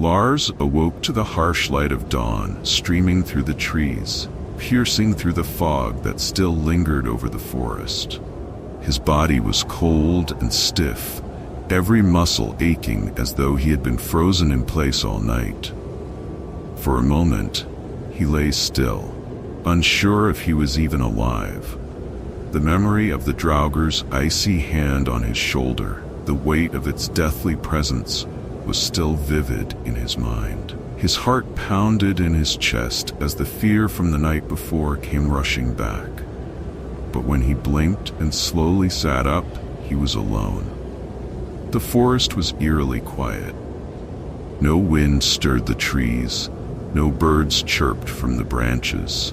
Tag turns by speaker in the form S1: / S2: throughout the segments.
S1: Lars awoke to the harsh light of dawn streaming through the trees, piercing through the fog that still lingered over the forest. His body was cold and stiff, every muscle aching as though he had been frozen in place all night. For a moment, he lay still, unsure if he was even alive. The memory of the Draugr's icy hand on his shoulder, the weight of its deathly presence, was still vivid in his mind. His heart pounded in his chest as the fear from the night before came rushing back. But when he blinked and slowly sat up, he was alone. The forest was eerily quiet. No wind stirred the trees, no birds chirped from the branches.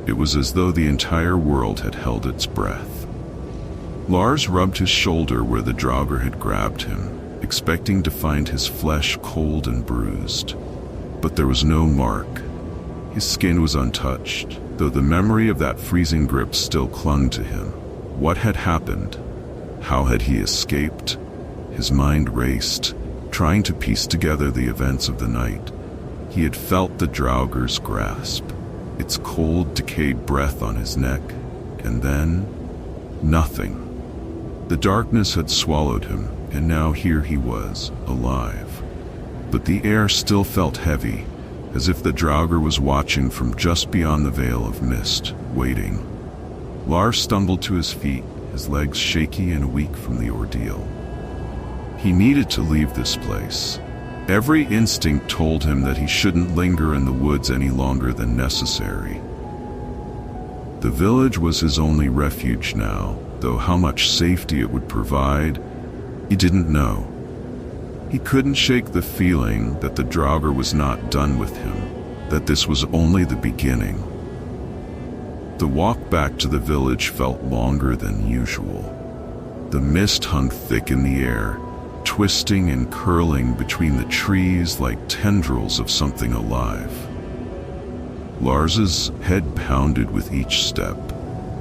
S1: It was as though the entire world had held its breath. Lars rubbed his shoulder where the Draugr had grabbed him, expecting to find his flesh cold and bruised. But there was no mark. His skin was untouched, though the memory of that freezing grip still clung to him. What had happened? How had he escaped? His mind raced, trying to piece together the events of the night. He had felt the Draugr's grasp, its cold, decayed breath on his neck, and then nothing. The darkness had swallowed him, and now here he was, alive. But the air still felt heavy, as if the Draugr was watching from just beyond the veil of mist, waiting. Lars stumbled to his feet, his legs shaky and weak from the ordeal. He needed to leave this place. Every instinct told him that he shouldn't linger in the woods any longer than necessary. The village was his only refuge now, though how much safety it would provide, he didn't know. He couldn't shake the feeling that the Draugr was not done with him, that this was only the beginning. The walk back to the village felt longer than usual. The mist hung thick in the air, twisting and curling between the trees like tendrils of something alive. Lars's head pounded with each step,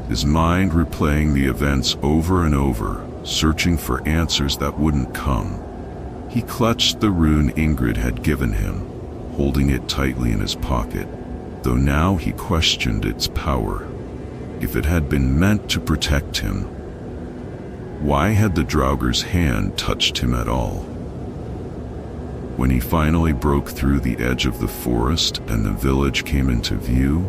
S1: his mind replaying the events over and over, searching for answers that wouldn't come. He clutched the rune Ingrid had given him, holding it tightly in his pocket, though now he questioned its power. If it had been meant to protect him, why had the Draugr's hand touched him at all? When he finally broke through the edge of the forest and the village came into view,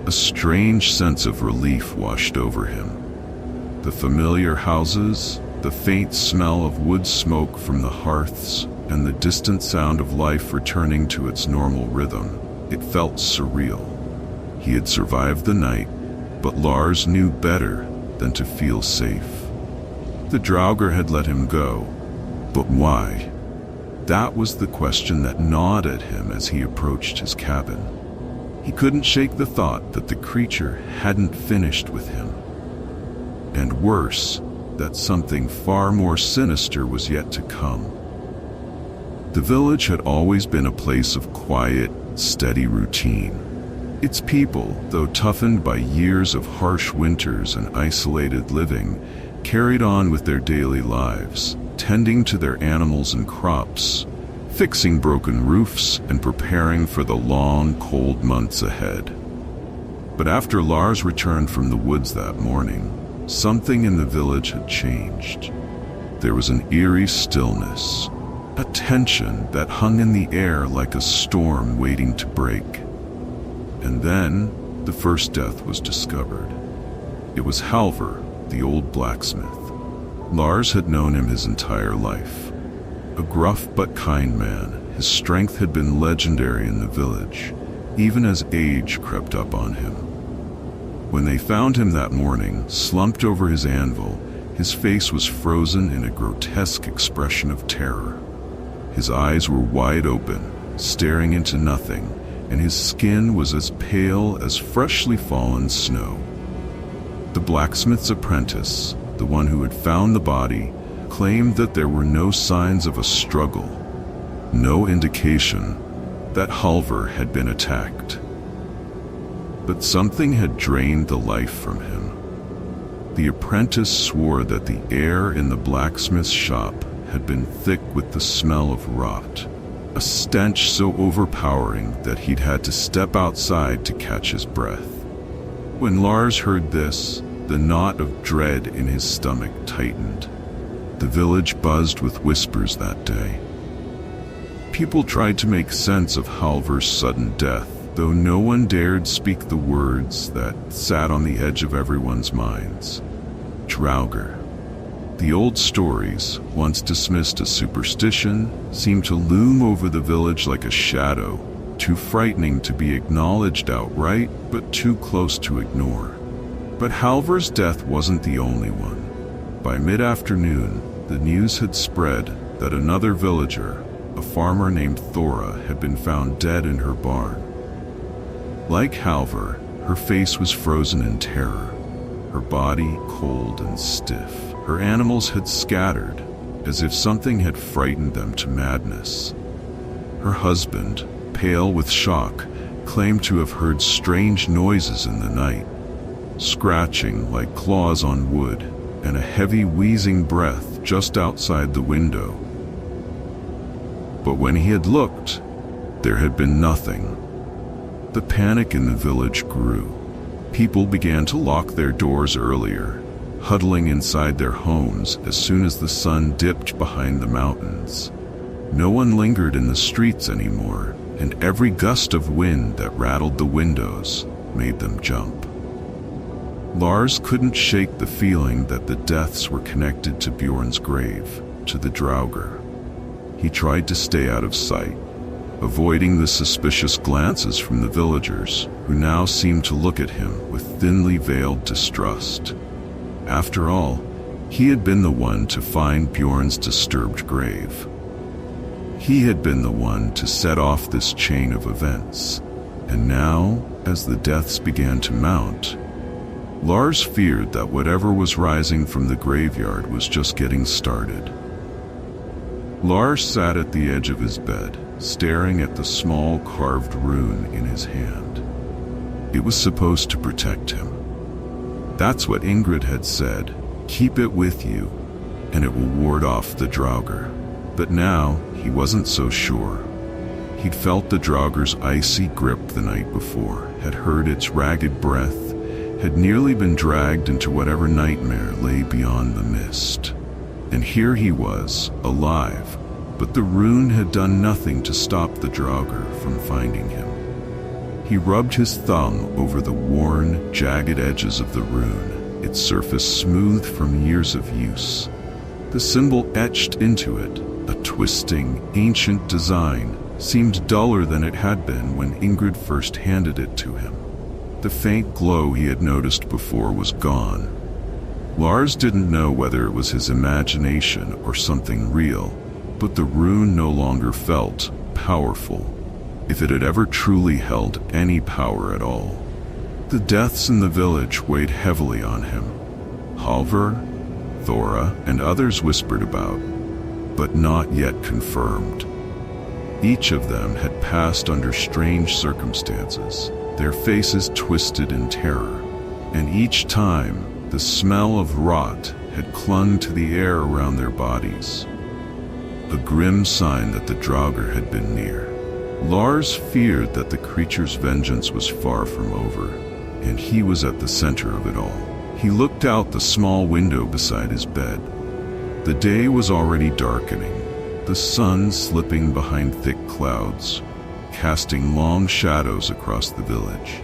S1: a strange sense of relief washed over him. The familiar houses, the faint smell of wood smoke from the hearths, and the distant sound of life returning to its normal rhythm, it felt surreal. He had survived the night, but Lars knew better than to feel safe. The Draugr had let him go, but why? That was the question that gnawed at him as he approached his cabin. He couldn't shake the thought that the creature hadn't finished with him. And worse, that something far more sinister was yet to come. The village had always been a place of quiet, steady routine. Its people, though toughened by years of harsh winters and isolated living, carried on with their daily lives, tending to their animals and crops, fixing broken roofs and preparing for the long, cold months ahead. But after Lars returned from the woods that morning, something in the village had changed. There was an eerie stillness, a tension that hung in the air like a storm waiting to break. And then, the first death was discovered. It was Halvor, the old blacksmith. Lars had known him his entire life. A gruff but kind man, his strength had been legendary in the village, even as age crept up on him. When they found him that morning, slumped over his anvil, his face was frozen in a grotesque expression of terror. His eyes were wide open, staring into nothing, and his skin was as pale as freshly fallen snow. The blacksmith's apprentice, the one who had found the body, claimed that there were no signs of a struggle, no indication that Halvor had been attacked. But something had drained the life from him. The apprentice swore that the air in the blacksmith's shop had been thick with the smell of rot. a stench so overpowering that he'd had to step outside to catch his breath. When Lars heard this, the knot of dread in his stomach tightened. The village buzzed with whispers that day. People tried to make sense of Halvor's sudden death, though no one dared speak the words that sat on the edge of everyone's minds. Draugr. The old stories, once dismissed as superstition, seemed to loom over the village like a shadow, too frightening to be acknowledged outright, but too close to ignore. But Halvor's death wasn't the only one. By mid-afternoon, the news had spread that another villager, a farmer named Thora, had been found dead in her barn. Like Halvor, her face was frozen in terror, her body cold and stiff. Her animals had scattered, as if something had frightened them to madness. Her husband, pale with shock, claimed to have heard strange noises in the night, scratching like claws on wood, and a heavy wheezing breath just outside the window. But when he had looked, there had been nothing. The panic in the village grew. People began to lock their doors earlier, huddling inside their homes as soon as the sun dipped behind the mountains. No one lingered in the streets anymore, and every gust of wind that rattled the windows made them jump. Lars couldn't shake the feeling that the deaths were connected to Bjorn's grave, to the Draugr. He tried to stay out of sight, avoiding the suspicious glances from the villagers, who now seemed to look at him with thinly veiled distrust. After all, he had been the one to find Bjorn's disturbed grave. He had been the one to set off this chain of events. And now, as the deaths began to mount, Lars feared that whatever was rising from the graveyard was just getting started. Lars sat at the edge of his bed, staring at the small carved rune in his hand. It was supposed to protect him. That's what Ingrid had said, keep it with you, and it will ward off the Draugr. But now, he wasn't so sure. He'd felt the Draugr's icy grip the night before, had heard its ragged breath, had nearly been dragged into whatever nightmare lay beyond the mist. And here he was, alive, but the rune had done nothing to stop the Draugr from finding him. He rubbed his thumb over the worn, jagged edges of the rune, its surface smooth from years of use. The symbol etched into it, a twisting, ancient design, seemed duller than it had been when Ingrid first handed it to him. The faint glow he had noticed before was gone. Lars didn't know whether it was his imagination or something real, but the rune no longer felt powerful, if it had ever truly held any power at all. The deaths in the village weighed heavily on him. Halvor, Thora, and others whispered about, but not yet confirmed. Each of them had passed under strange circumstances, their faces twisted in terror, and each time the smell of rot had clung to the air around their bodies, a grim sign that the Draugr had been near. Lars feared that the creature's vengeance was far from over, and he was at the center of it all. He looked out the small window beside his bed. The day was already darkening, the sun slipping behind thick clouds, casting long shadows across the village.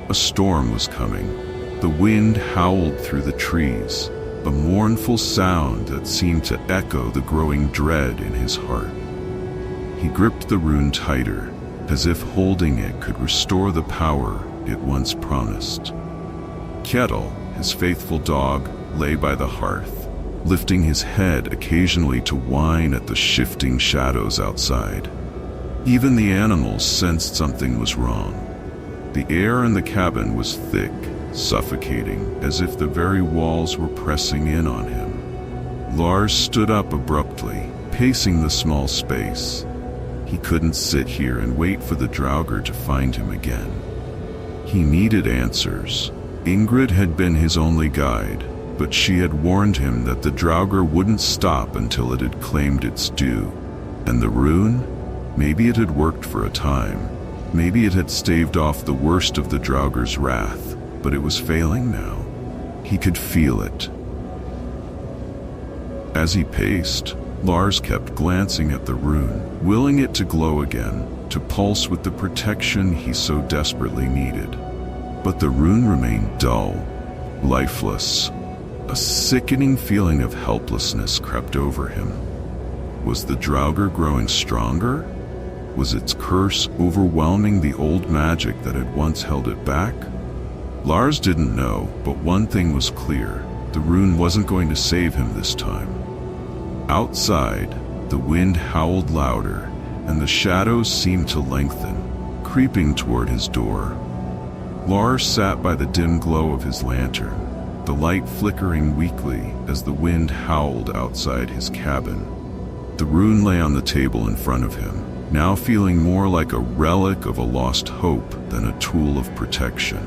S1: A storm was coming. The wind howled through the trees, a mournful sound that seemed to echo the growing dread in his heart. He gripped the rune tighter, as if holding it could restore the power it once promised. Kettle, his faithful dog, lay by the hearth, lifting his head occasionally to whine at the shifting shadows outside. Even the animals sensed something was wrong. The air in the cabin was thick, suffocating, as if the very walls were pressing in on him. Lars stood up abruptly, pacing the small space. He couldn't sit here and wait for the Draugr to find him again. He needed answers. Ingrid had been his only guide, but she had warned him that the Draugr wouldn't stop until it had claimed its due. And the rune? Maybe it had worked for a time. Maybe it had staved off the worst of the Draugr's wrath, but it was failing now. He could feel it. As he paced, Lars kept glancing at the rune, willing it to glow again, to pulse with the protection he so desperately needed. But the rune remained dull, lifeless. A sickening feeling of helplessness crept over him. Was the Draugr growing stronger? Was its curse overwhelming the old magic that had once held it back? Lars didn't know, but one thing was clear. The rune wasn't going to save him this time. Outside, the wind howled louder, and the shadows seemed to lengthen, creeping toward his door. Lars sat by the dim glow of his lantern, the light flickering weakly as the wind howled outside his cabin. The rune lay on the table in front of him, now feeling more like a relic of a lost hope than a tool of protection.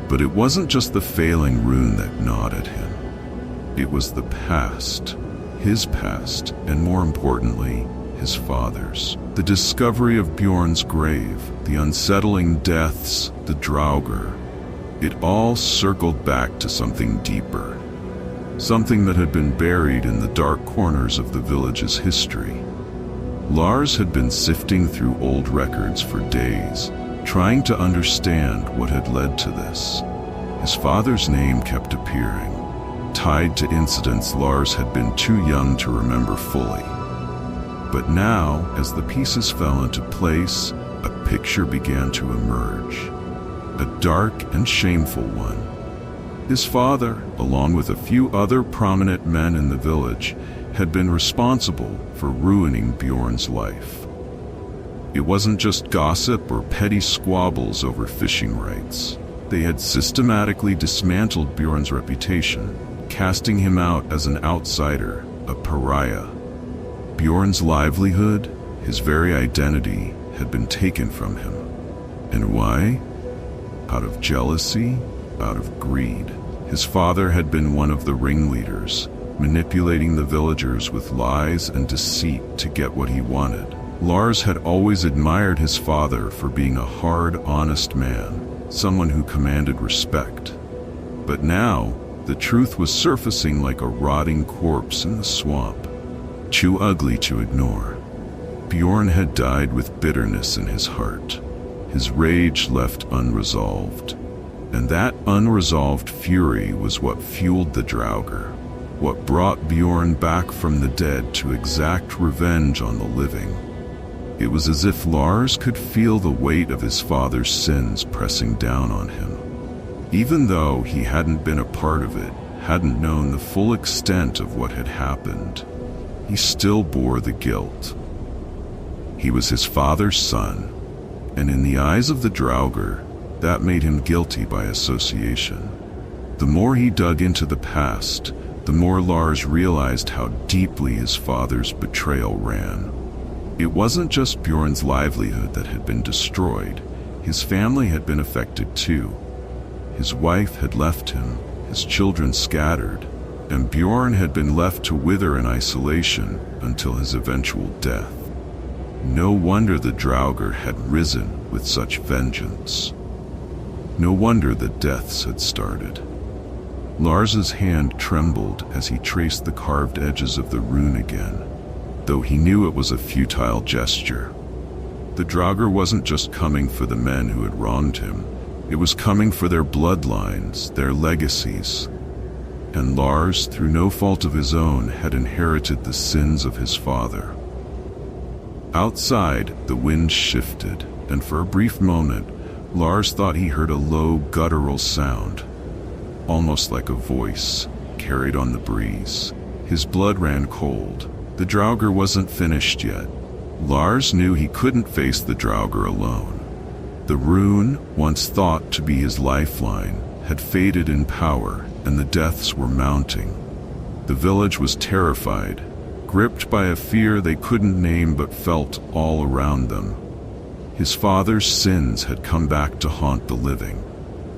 S1: But it wasn't just the failing rune that gnawed at him. It was the past, his past, and more importantly, his father's. The discovery of Bjorn's grave, the unsettling deaths, the Draugr. It all circled back to something deeper, something that had been buried in the dark corners of the village's history. Lars had been sifting through old records for days, trying to understand what had led to this. His father's name kept appearing, tied to incidents Lars had been too young to remember fully. But now, as the pieces fell into place, a picture began to emerge. A dark and shameful one. His father, along with a few other prominent men in the village, had been responsible for ruining Bjorn's life. It wasn't just gossip or petty squabbles over fishing rights. They had systematically dismantled Bjorn's reputation, casting him out as an outsider, a pariah. Bjorn's livelihood, his very identity, had been taken from him. And why? Out of jealousy, out of greed. His father had been one of the ringleaders, manipulating the villagers with lies and deceit to get what he wanted. Lars had always admired his father for being a hard, honest man, someone who commanded respect. But now, the truth was surfacing like a rotting corpse in the swamp, too ugly to ignore. Bjorn had died with bitterness in his heart, his rage left unresolved. And that unresolved fury was what fueled the Draugr, what brought Bjorn back from the dead to exact revenge on the living. It was as if Lars could feel the weight of his father's sins pressing down on him. Even though he hadn't been a part of it, hadn't known the full extent of what had happened, he still bore the guilt. He was his father's son, and in the eyes of the Draugr, that made him guilty by association. The more he dug into the past, the more Lars realized how deeply his father's betrayal ran. It wasn't just Bjorn's livelihood that had been destroyed. His family had been affected too. His wife had left him, his children scattered, and Bjorn had been left to wither in isolation until his eventual death. No wonder the Draugr had risen with such vengeance. No wonder the deaths had started. Lars's hand trembled as he traced the carved edges of the rune again, though he knew it was a futile gesture. The Draugr wasn't just coming for the men who had wronged him, it was coming for their bloodlines, their legacies. And Lars, through no fault of his own, had inherited the sins of his father. Outside, the wind shifted, and for a brief moment, Lars thought he heard a low, guttural sound, almost like a voice, carried on the breeze. His blood ran cold. The Draugr wasn't finished yet. Lars knew he couldn't face the Draugr alone. The rune, once thought to be his lifeline, had faded in power, and the deaths were mounting. The village was terrified, gripped by a fear they couldn't name but felt all around them. His father's sins had come back to haunt the living,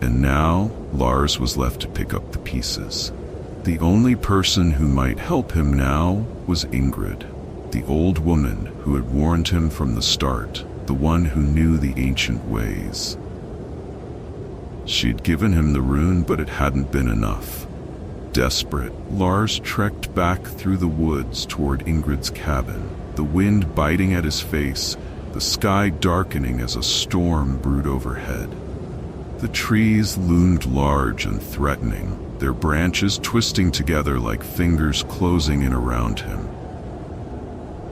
S1: and now Lars was left to pick up the pieces. The only person who might help him now was Ingrid, the old woman who had warned him from the start, the one who knew the ancient ways. She'd given him the rune, but it hadn't been enough. Desperate, Lars trekked back through the woods toward Ingrid's cabin, the wind biting at his face, the sky darkening as a storm brewed overhead. The trees loomed large and threatening, their branches twisting together like fingers closing in around him.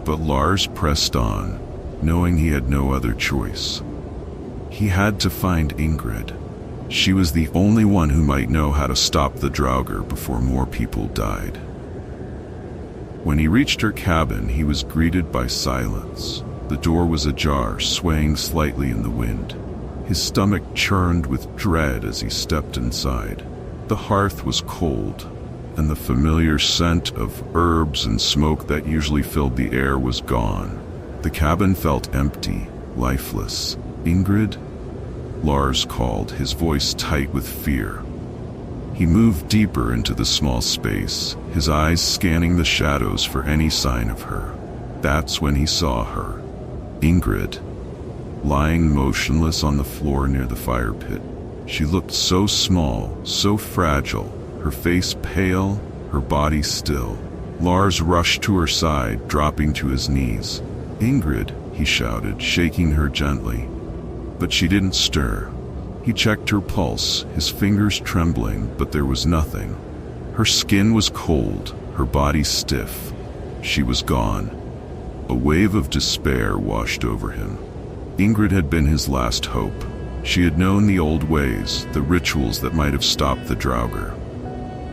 S1: But Lars pressed on, knowing he had no other choice. He had to find Ingrid. She was the only one who might know how to stop the Draugr before more people died. When he reached her cabin, he was greeted by silence. The door was ajar, swaying slightly in the wind. His stomach churned with dread as he stepped inside. The hearth was cold, and the familiar scent of herbs and smoke that usually filled the air was gone. The cabin felt empty, lifeless. "Ingrid?" Lars called, his voice tight with fear. He moved deeper into the small space, his eyes scanning the shadows for any sign of her. That's when he saw her. Ingrid, lying motionless on the floor near the fire pit. She looked so small, so fragile, her face pale, her body still. Lars rushed to her side, dropping to his knees. "Ingrid," he shouted, shaking her gently. But she didn't stir. He checked her pulse, his fingers trembling, but there was nothing. Her skin was cold, her body stiff. She was gone. A wave of despair washed over him. Ingrid had been his last hope. She had known the old ways, the rituals that might have stopped the Draugr.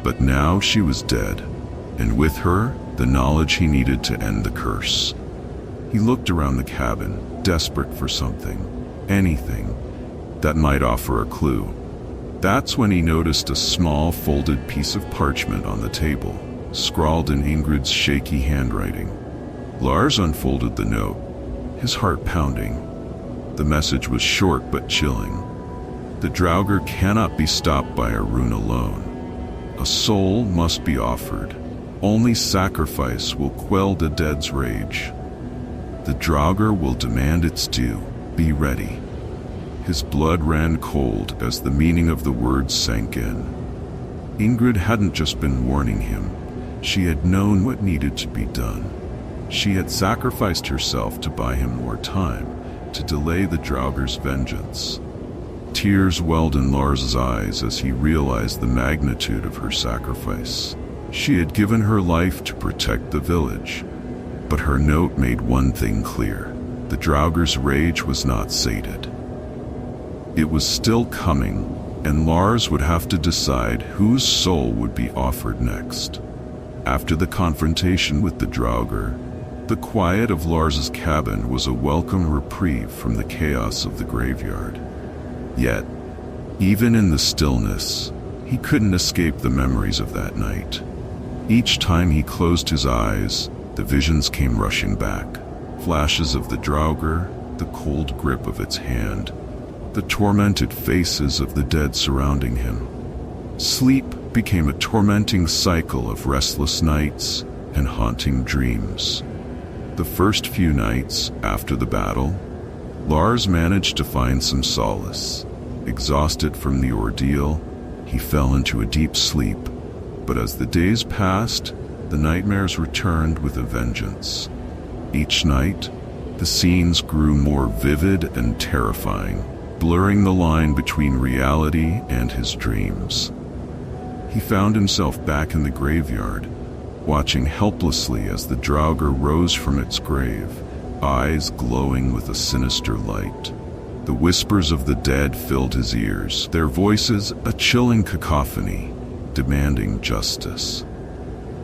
S1: But now she was dead, and with her, the knowledge he needed to end the curse. He looked around the cabin, desperate for something, anything, that might offer a clue. That's when he noticed a small folded piece of parchment on the table, scrawled in Ingrid's shaky handwriting. Lars unfolded the note, his heart pounding. The message was short but chilling. The Draugr cannot be stopped by a rune alone. A soul must be offered. Only sacrifice will quell the dead's rage. The Draugr will demand its due. Be ready. His blood ran cold as the meaning of the words sank in. Ingrid hadn't just been warning him. She had known what needed to be done. She had sacrificed herself to buy him more time, to delay the Draugr's vengeance. Tears welled in Lars's eyes as he realized the magnitude of her sacrifice. She had given her life to protect the village. But her note made one thing clear. The Draugr's rage was not sated. It was still coming, and Lars would have to decide whose soul would be offered next. After the confrontation with the Draugr, the quiet of Lars's cabin was a welcome reprieve from the chaos of the graveyard. Yet, even in the stillness, he couldn't escape the memories of that night. Each time he closed his eyes, the visions came rushing back. Flashes of the Draugr, the cold grip of its hand, the tormented faces of the dead surrounding him. Sleep became a tormenting cycle of restless nights and haunting dreams. The first few nights after the battle, Lars managed to find some solace. Exhausted from the ordeal, he fell into a deep sleep. But as the days passed, the nightmares returned with a vengeance. Each night, the scenes grew more vivid and terrifying, blurring the line between reality and his dreams. He found himself back in the graveyard, watching helplessly as the Draugr rose from its grave, eyes glowing with a sinister light. The whispers of the dead filled his ears, their voices a chilling cacophony, demanding justice.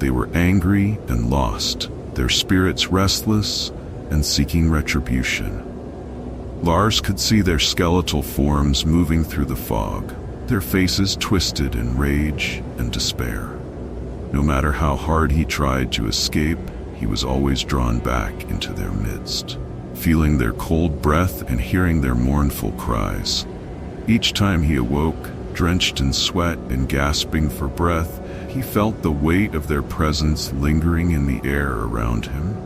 S1: They were angry and lost, their spirits restless and seeking retribution. Lars could see their skeletal forms moving through the fog, their faces twisted in rage and despair. No matter how hard he tried to escape, he was always drawn back into their midst, feeling their cold breath and hearing their mournful cries. Each time he awoke, drenched in sweat and gasping for breath, he felt the weight of their presence lingering in the air around him.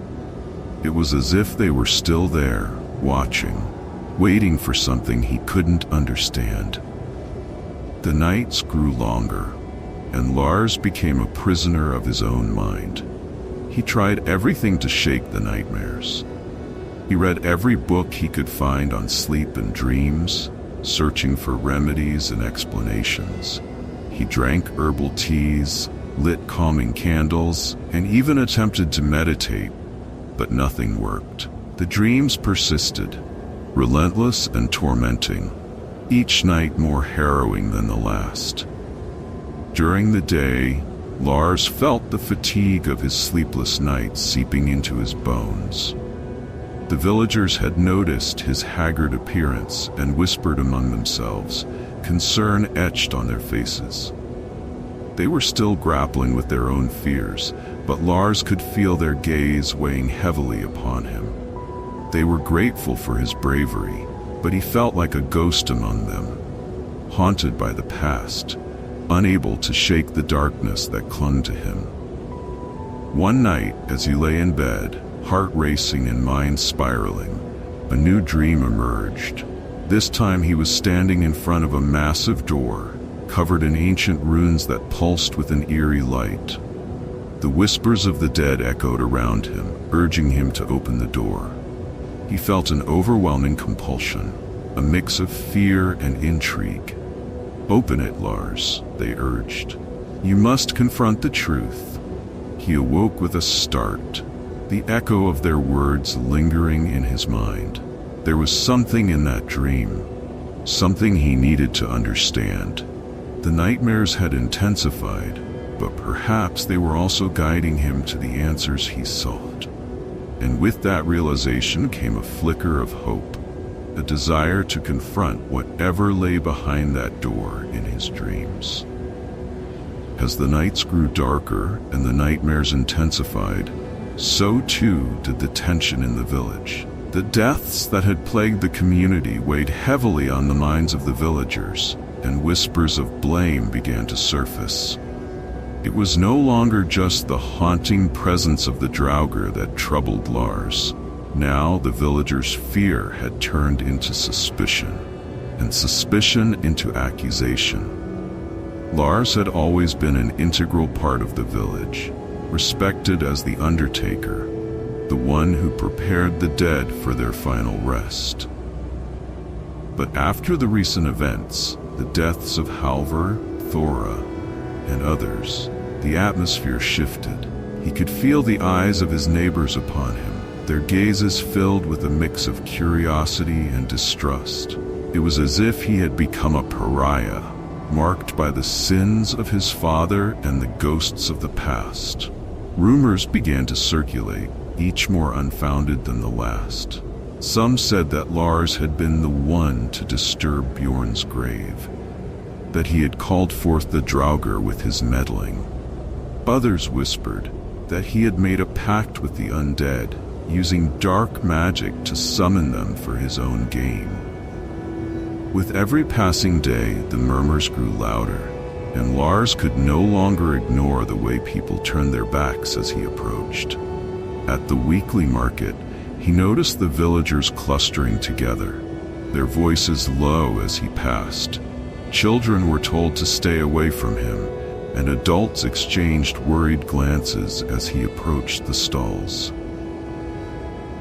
S1: It was as if they were still there, watching, waiting for something he couldn't understand. The nights grew longer, and Lars became a prisoner of his own mind. He tried everything to shake the nightmares. He read every book he could find on sleep and dreams, searching for remedies and explanations. He drank herbal teas, lit calming candles, and even attempted to meditate, but nothing worked. The dreams persisted, relentless and tormenting, each night more harrowing than the last. During the day, Lars felt the fatigue of his sleepless nights seeping into his bones. The villagers had noticed his haggard appearance and whispered among themselves, concern etched on their faces. They were still grappling with their own fears, but Lars could feel their gaze weighing heavily upon him. They were grateful for his bravery, but he felt like a ghost among them, haunted by the past, unable to shake the darkness that clung to him. One night, as he lay in bed, heart racing and mind spiraling, a new dream emerged. This time he was standing in front of a massive door, covered in ancient runes that pulsed with an eerie light. The whispers of the dead echoed around him, urging him to open the door. He felt an overwhelming compulsion, a mix of fear and intrigue. "Open it, Lars," they urged. "You must confront the truth." He awoke with a start, the echo of their words lingering in his mind. There was something in that dream, something he needed to understand. The nightmares had intensified, but perhaps they were also guiding him to the answers he sought. And with that realization came a flicker of hope, a desire to confront whatever lay behind that door in his dreams. As the nights grew darker and the nightmares intensified, so too did the tension in the village. The deaths that had plagued the community weighed heavily on the minds of the villagers, and whispers of blame began to surface. It was no longer just the haunting presence of the Draugr that troubled Lars. Now the villagers' fear had turned into suspicion, and suspicion into accusation. Lars had always been an integral part of the village, respected as the undertaker, the one who prepared the dead for their final rest. But after the recent events, the deaths of Halvor, Thora, and others, the atmosphere shifted. He could feel the eyes of his neighbors upon him, their gazes filled with a mix of curiosity and distrust. It was as if he had become a pariah, marked by the sins of his father and the ghosts of the past. Rumors began to circulate, each more unfounded than the last. Some said that Lars had been the one to disturb Bjorn's grave, that he had called forth the Draugr with his meddling. Others whispered that he had made a pact with the undead, using dark magic to summon them for his own gain. With every passing day, the murmurs grew louder, and Lars could no longer ignore the way people turned their backs as he approached. At the weekly market, he noticed the villagers clustering together, their voices low as he passed. Children were told to stay away from him, and adults exchanged worried glances as he approached the stalls.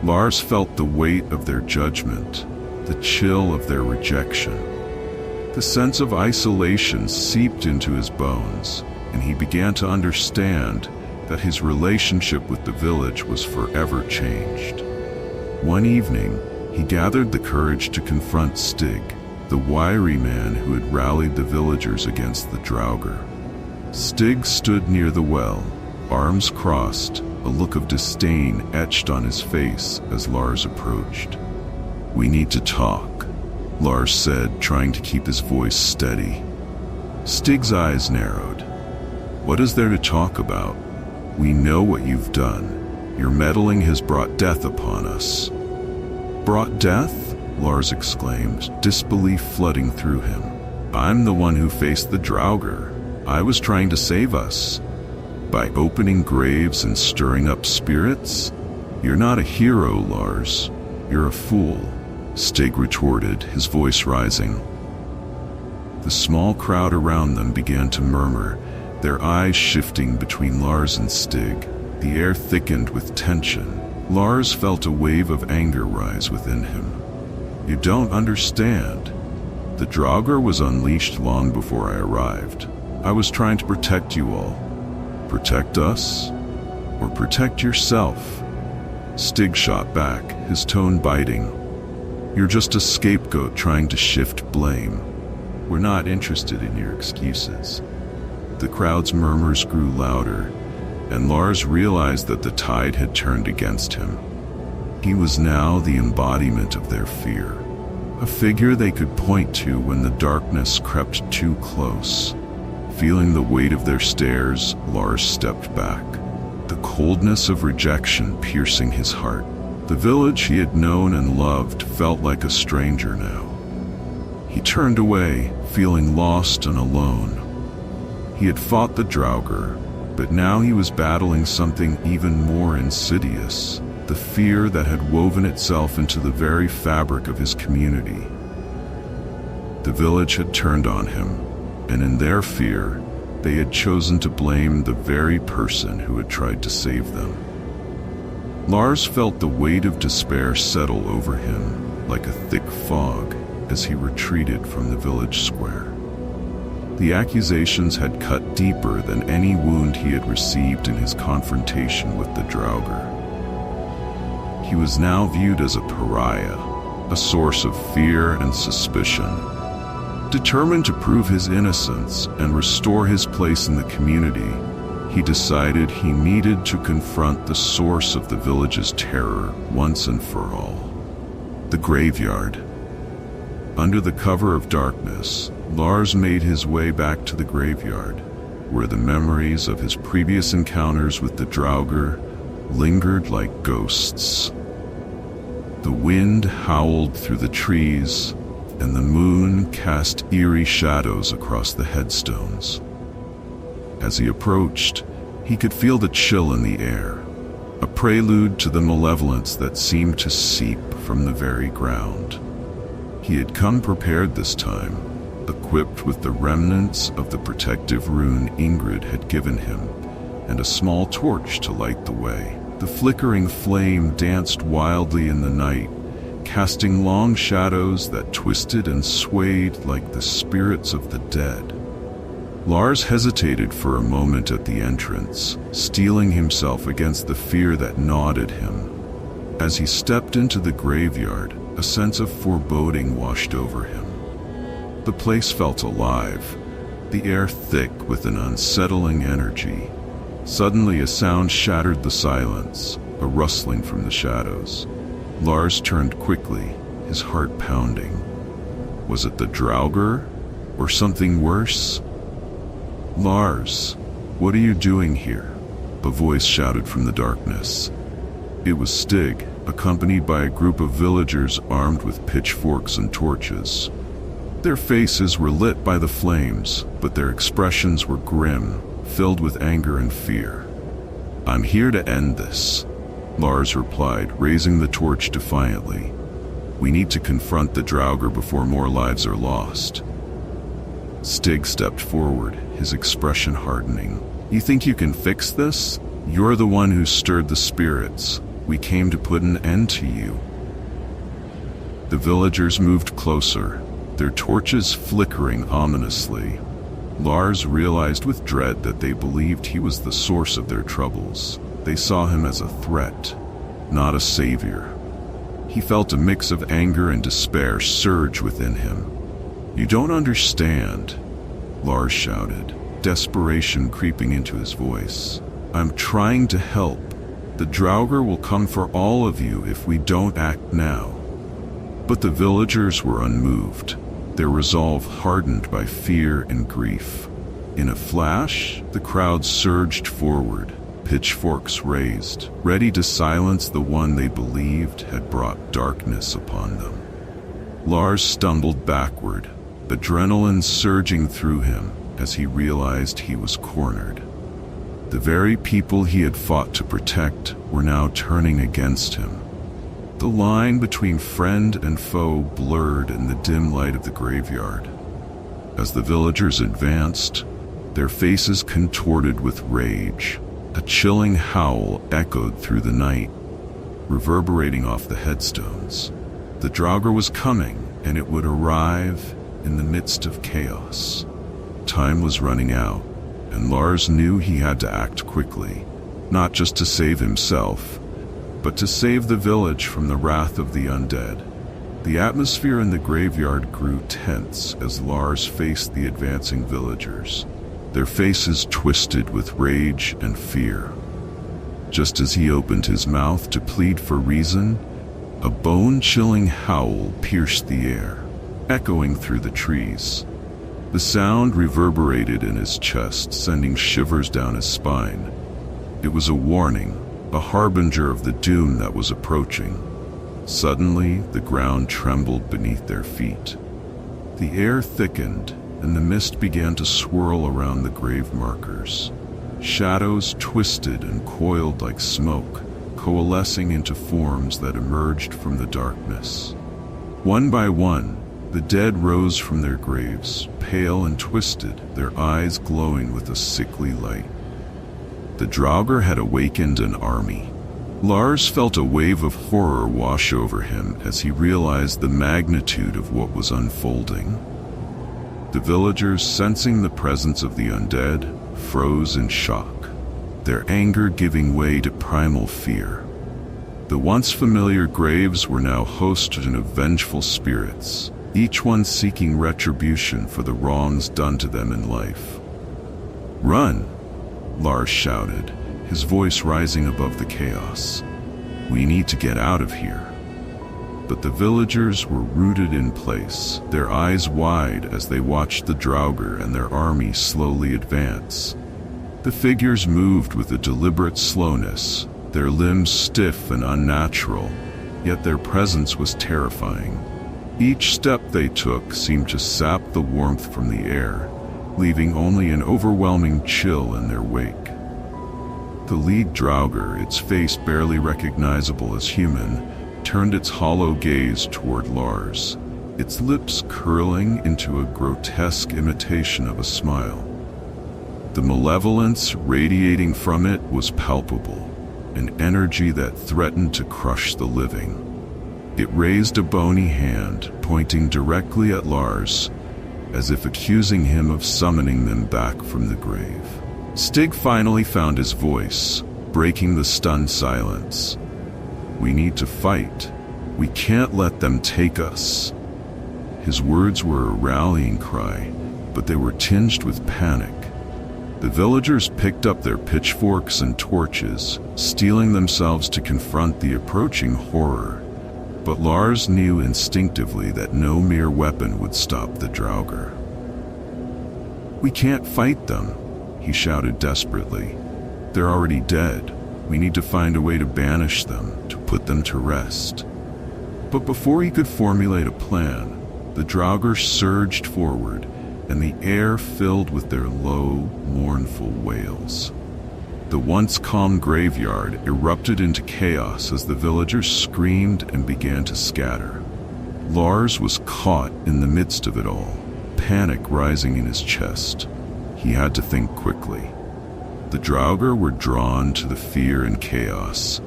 S1: Lars felt the weight of their judgment, the chill of their rejection. The sense of isolation seeped into his bones, and he began to understand that his relationship with the village was forever changed. One evening, he gathered the courage to confront Stig, the wiry man who had rallied the villagers against the Draugr. Stig stood near the well, arms crossed, a look of disdain etched on his face as Lars approached. "We need to talk," Lars said, trying to keep his voice steady. Stig's eyes narrowed. "What is there to talk about? We know what you've done. Your meddling has brought death upon us." "Brought death?" Lars exclaimed, disbelief flooding through him. "I'm the one who faced the Draugr. I was trying to save us. By opening graves and stirring up spirits?" "You're not a hero, Lars. You're a fool," Stig retorted, his voice rising. The small crowd around them began to murmur, their eyes shifting between Lars and Stig. The air thickened with tension. Lars felt a wave of anger rise within him. "You don't understand. The Draugr was unleashed long before I arrived. I was trying to protect you all. Protect us? Or protect yourself?" Stig shot back, his tone biting. "You're just a scapegoat trying to shift blame. We're not interested in your excuses." The crowd's murmurs grew louder, and Lars realized that the tide had turned against him. He was now the embodiment of their fear, a figure they could point to when the darkness crept too close. Feeling the weight of their stares, Lars stepped back, the coldness of rejection piercing his heart. The village he had known and loved felt like a stranger now. He turned away, feeling lost and alone. He had fought the Draugr, but now he was battling something even more insidious, the fear that had woven itself into the very fabric of his community. The village had turned on him, and in their fear, they had chosen to blame the very person who had tried to save them. Lars felt the weight of despair settle over him like a thick fog as he retreated from the village square. The accusations had cut deeper than any wound he had received in his confrontation with the Draugr. He was now viewed as a pariah, a source of fear and suspicion. Determined to prove his innocence and restore his place in the community, he decided he needed to confront the source of the village's terror once and for all. The graveyard. Under the cover of darkness, Lars made his way back to the graveyard, where the memories of his previous encounters with the Draugr lingered like ghosts. The wind howled through the trees, and the moon cast eerie shadows across the headstones. As he approached, he could feel the chill in the air, a prelude to the malevolence that seemed to seep from the very ground. He had come prepared this time, equipped with the remnants of the protective rune Ingrid had given him, and a small torch to light the way. The flickering flame danced wildly in the night, casting long shadows that twisted and swayed like the spirits of the dead. Lars hesitated for a moment at the entrance, steeling himself against the fear that gnawed at him. As he stepped into the graveyard, a sense of foreboding washed over him. The place felt alive, the air thick with an unsettling energy. Suddenly a sound shattered the silence, a rustling from the shadows. Lars turned quickly, his heart pounding. Was it the Draugr, or something worse? "Lars, what are you doing here?" a voice shouted from the darkness. It was Stig, accompanied by a group of villagers armed with pitchforks and torches. Their faces were lit by the flames, but their expressions were grim, filled with anger and fear. "I'm here to end this," Lars replied, raising the torch defiantly. "We need to confront the Draugr before more lives are lost." Stig stepped forward, his expression hardening. "You think you can fix this? You're the one who stirred the spirits. We came to put an end to you." The villagers moved closer, their torches flickering ominously. Lars realized with dread that they believed he was the source of their troubles. They saw him as a threat, not a savior. He felt a mix of anger and despair surge within him. "You don't understand," Lars shouted, desperation creeping into his voice. "I'm trying to help. The Draugr will come for all of you if we don't act now." But the villagers were unmoved, their resolve hardened by fear and grief. In a flash, the crowd surged forward, pitchforks raised, ready to silence the one they believed had brought darkness upon them. Lars stumbled backward, adrenaline surging through him as he realized he was cornered. The very people he had fought to protect were now turning against him. The line between friend and foe blurred in the dim light of the graveyard. As the villagers advanced, their faces contorted with rage. A chilling howl echoed through the night, reverberating off the headstones. The Draugr was coming, and it would arrive in the midst of chaos. Time was running out, and Lars knew he had to act quickly, not just to save himself, but to save the village from the wrath of the undead. The atmosphere in the graveyard grew tense as Lars faced the advancing villagers, their faces twisted with rage and fear. Just as he opened his mouth to plead for reason, a bone-chilling howl pierced the air, echoing through the trees. The sound reverberated in his chest, sending shivers down his spine. It was a warning, a harbinger of the doom that was approaching. Suddenly, the ground trembled beneath their feet. The air thickened, and the mist began to swirl around the grave markers. Shadows twisted and coiled like smoke, coalescing into forms that emerged from the darkness. One by one, the dead rose from their graves, pale and twisted, their eyes glowing with a sickly light. The Draugr had awakened an army. Lars felt a wave of horror wash over him as he realized the magnitude of what was unfolding. The villagers, sensing the presence of the undead, froze in shock, their anger giving way to primal fear. The once familiar graves were now hosted of vengeful spirits, each one seeking retribution for the wrongs done to them in life. "Run!" Lars shouted, his voice rising above the chaos. "We need to get out of here." But the villagers were rooted in place, their eyes wide as they watched the Draugr and their army slowly advance. The figures moved with a deliberate slowness, their limbs stiff and unnatural, yet their presence was terrifying. Each step they took seemed to sap the warmth from the air, leaving only an overwhelming chill in their wake. The lead Draugr, its face barely recognizable as human, turned its hollow gaze toward Lars, its lips curling into a grotesque imitation of a smile. The malevolence radiating from it was palpable, an energy that threatened to crush the living. It raised a bony hand, pointing directly at Lars, as if accusing him of summoning them back from the grave. Stig finally found his voice, breaking the stunned silence. "We need to fight. We can't let them take us." His words were a rallying cry, but they were tinged with panic. The villagers picked up their pitchforks and torches, steeling themselves to confront the approaching horror. But Lars knew instinctively that no mere weapon would stop the Draugr. "We can't fight them," he shouted desperately. "They're already dead. We need to find a way to banish them, to put them to rest." But before he could formulate a plan, the Draugr surged forward, and the air filled with their low, mournful wails. The once calm graveyard erupted into chaos as the villagers screamed and began to scatter. Lars was caught in the midst of it all, panic rising in his chest. He had to think quickly. The Draugr were drawn to the fear and chaos,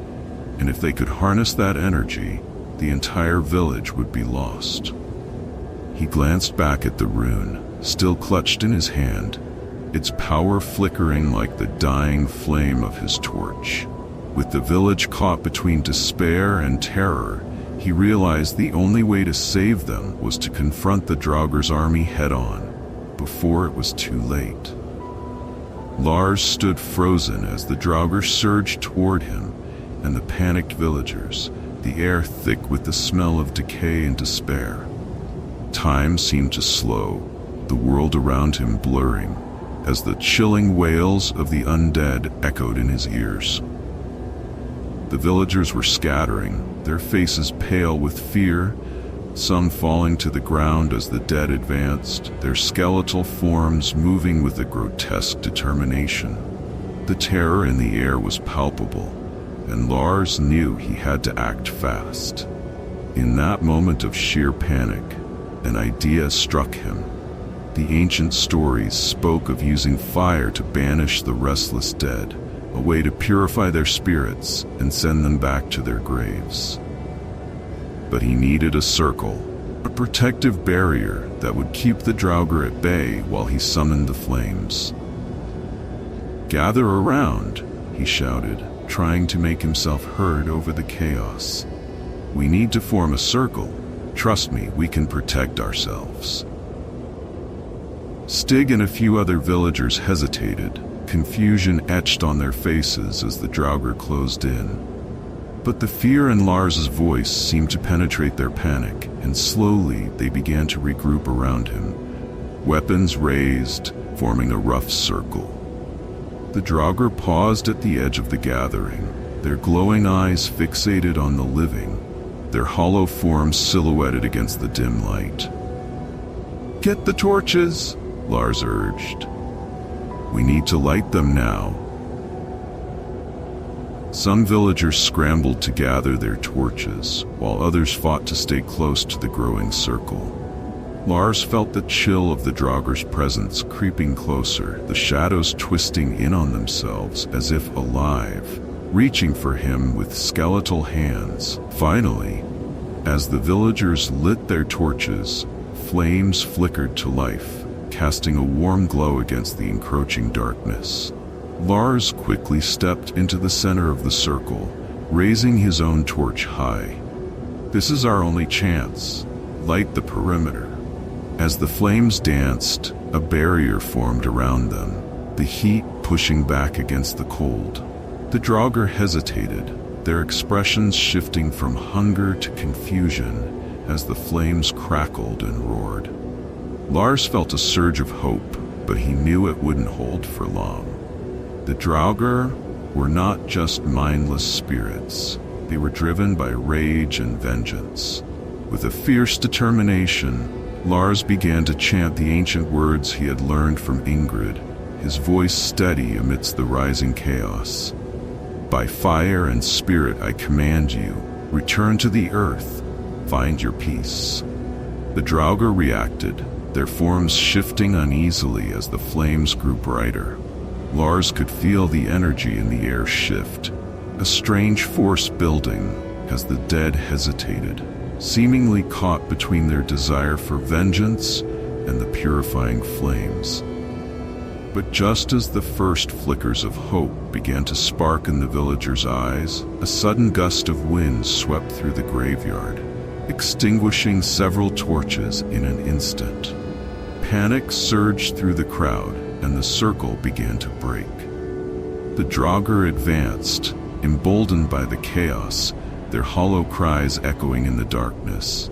S1: and if they could harness that energy, the entire village would be lost. He glanced back at the rune, still clutched in his hand, its power flickering like the dying flame of his torch. With the village caught between despair and terror, he realized the only way to save them was to confront the Draugr's army head-on, before it was too late. Lars stood frozen as the Draugr surged toward him, and the panicked villagers, the air thick with the smell of decay and despair. Time seemed to slow, the world around him blurring, as the chilling wails of the undead echoed in his ears. The villagers were scattering, their faces pale with fear, some falling to the ground as the dead advanced, their skeletal forms moving with a grotesque determination. The terror in the air was palpable, and Lars knew he had to act fast. In that moment of sheer panic, an idea struck him. The ancient stories spoke of using fire to banish the restless dead, a way to purify their spirits and send them back to their graves. But he needed a circle, a protective barrier that would keep the Draugr at bay while he summoned the flames. "Gather around," he shouted, trying to make himself heard over the chaos. "We need to form a circle. Trust me, we can protect ourselves." Stig and a few other villagers hesitated, confusion etched on their faces as the Draugr closed in. But the fear in Lars's voice seemed to penetrate their panic, and slowly they began to regroup around him, weapons raised, forming a rough circle. The Draugr paused at the edge of the gathering, their glowing eyes fixated on the living, their hollow forms silhouetted against the dim light. "Get the torches," Lars urged. "We need to light them now." Some villagers scrambled to gather their torches, while others fought to stay close to the growing circle. Lars felt the chill of the Draugr's presence creeping closer, the shadows twisting in on themselves as if alive, reaching for him with skeletal hands. Finally, as the villagers lit their torches, flames flickered to life, casting a warm glow against the encroaching darkness. Lars quickly stepped into the center of the circle, raising his own torch high. "This is our only chance. Light the perimeter." As the flames danced, a barrier formed around them, the heat pushing back against the cold. The Draugr hesitated, their expressions shifting from hunger to confusion as the flames crackled and roared. Lars felt a surge of hope, but he knew it wouldn't hold for long. The Draugr were not just mindless spirits. They were driven by rage and vengeance. With a fierce determination, Lars began to chant the ancient words he had learned from Ingrid, his voice steady amidst the rising chaos. "By fire and spirit I command you, return to the earth, find your peace." The Draugr reacted, their forms shifting uneasily as the flames grew brighter. Lars could feel the energy in the air shift, a strange force building as the dead hesitated, seemingly caught between their desire for vengeance and the purifying flames. But just as the first flickers of hope began to spark in the villagers' eyes, a sudden gust of wind swept through the graveyard, extinguishing several torches in an instant. Panic surged through the crowd, and the circle began to break. The Draugr advanced, emboldened by the chaos, their hollow cries echoing in the darkness.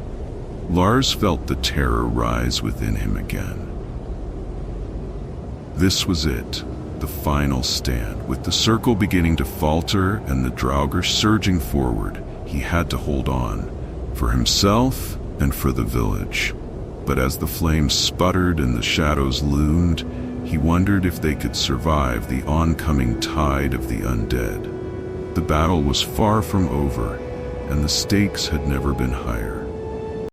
S1: Lars felt the terror rise within him again. This was it, the final stand. With the circle beginning to falter and the Draugr surging forward, he had to hold on, for himself and for the village. But as the flames sputtered and the shadows loomed, he wondered if they could survive the oncoming tide of the undead. The battle was far from over, and the stakes had never been higher.